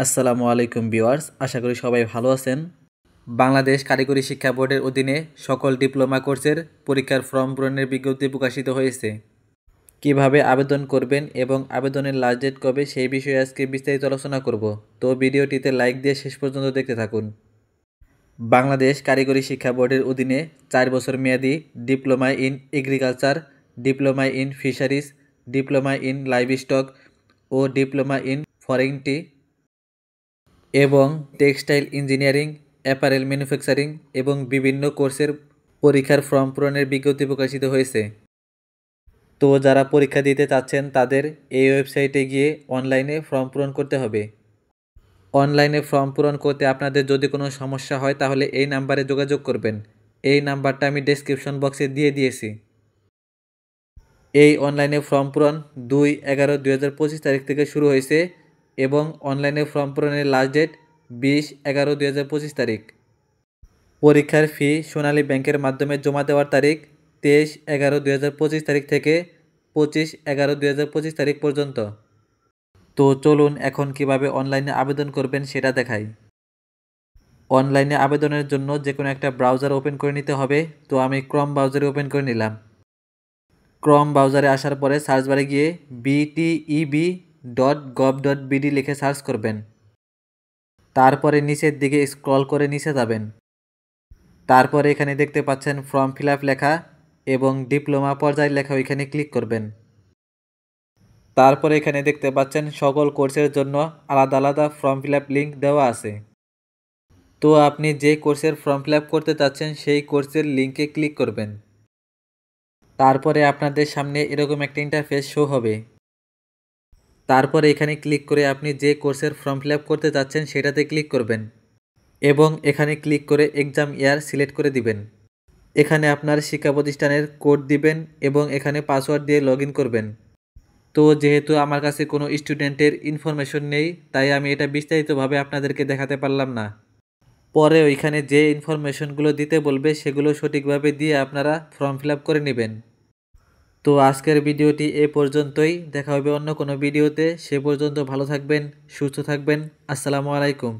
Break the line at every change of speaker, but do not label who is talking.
আসসালামু আলাইকুম ভিউয়ার্স, আশা করি সবাই ভালো আছেন। বাংলাদেশ কারিগরি শিক্ষা বোর্ডের অধীনে সকল ডিপ্লোমা কোর্সের পরীক্ষার ফর্ম পূরণের বিজ্ঞপ্তি প্রকাশিত হয়েছে। কিভাবে আবেদন করবেন এবং আবেদনের লাস্ট ডেট কবে সেই বিষয়ে আজকে বিস্তারিত আলোচনা করব। তো ভিডিওটিতে লাইক দিয়ে শেষ পর্যন্ত দেখতে থাকুন। বাংলাদেশ কারিগরি শিক্ষা বোর্ডের অধীনে 4 বছর মেয়াদী diploma in agriculture, diploma in fisheries, diploma in livestock ও ডিপ্লোমা ইন ফরেস্ট্রি এবং টেক্সটাইল ইঞ্জিনিয়ারিং, অ্যাপারেল ম্যানুফ্যাকচারিং এবং বিভিন্ন কোর্সের পরীক্ষার ফর্ম পূরণের বিজ্ঞপ্তি প্রকাশিত হয়েছে। তো যারা পরীক্ষা দিতে চাচ্ছেন তাদের এই ওয়েবসাইটে গিয়ে অনলাইনে ফর্ম পূরণ করতে হবে। অনলাইনে ফর্ম পূরণ করতে আপনাদের যদি কোনো সমস্যা হয় তাহলে এই নাম্বারে যোগাযোগ করবেন। এই নাম্বারটা আমি ডেসক্রিপশন বক্সে দিয়ে দিয়েছি। এই অনলাইনে ফর্ম পূরণ 2/11/2025 তারিখ থেকে শুরু হয়েছে এবং অনলাইনে ফর্ম পূরণের লাস্ট ডেট 20/11/2025 তারিখ। পরীক্ষার ফি সোনালী ব্যাংকের মাধ্যমে জমা দেওয়ার তারিখ 23/11/2025 তারিখ থেকে 25/11/2025 তারিখ পর্যন্ত। তো চলুন এখন কিভাবে অনলাইনে আবেদন করবেন সেটা দেখাই। অনলাইনে আবেদনের জন্য যে কোনো একটা ব্রাউজার ওপেন করে নিতে হবে। তো আমি ক্রোম ব্রাউজারে ওপেন করে নিলাম। ক্রোম ব্রাউজারে আসার পরে সার্চ বারে গিয়ে bteb.gov.bd লিখে সার্চ করবেন। তারপরে নিচের দিকে স্ক্রল করে নিচে যাবেন। তারপরে এখানে দেখতে পাচ্ছেন ফর্ম ফিল আপ লেখা এবং ডিপ্লোমা পর্যায় লেখা, ওইখানে ক্লিক করবেন। তারপরে এখানে দেখতে পাচ্ছেন সকল কোর্সের জন্য আলাদা আলাদা ফর্ম ফিল আপ লিঙ্ক দেওয়া আছে। তো আপনি যে কোর্সের ফর্ম ফিল আপ করতে চাচ্ছেন সেই কোর্সের লিঙ্কে ক্লিক করবেন। তারপরে আপনাদের সামনে এরকম একটা ইন্টারফেস শো হবে। তারপরে এখানে ক্লিক করে আপনি যে কোর্সের ফর্ম ফিল আপ করতে চাচ্ছেন সেটাতে ক্লিক করবেন এবং এখানে ক্লিক করে এক্সাম ইয়ার সিলেক্ট করে দিবেন। এখানে আপনার শিক্ষা প্রতিষ্ঠানের কোড দিবেন এবং এখানে পাসওয়ার্ড দিয়ে লগ ইন করবেন। তো যেহেতু আমার কাছে কোনো স্টুডেন্টের ইনফরমেশন নেই তাই আমি এটা বিস্তারিতভাবে আপনাদেরকে দেখাতে পারলাম না। পরে ওইখানে যে ইনফরমেশনগুলো দিতে বলবে সেগুলো সঠিকভাবে দিয়ে আপনারা ফর্ম ফিল আপ করে নেবেন। তো আজকের ভিডিওটি এ পর্যন্তই, দেখা হবে অন্য কোনো ভিডিওতে। সে পর্যন্ত ভালো থাকবেন, সুস্থ থাকবেন। আসসালামু আলাইকুম।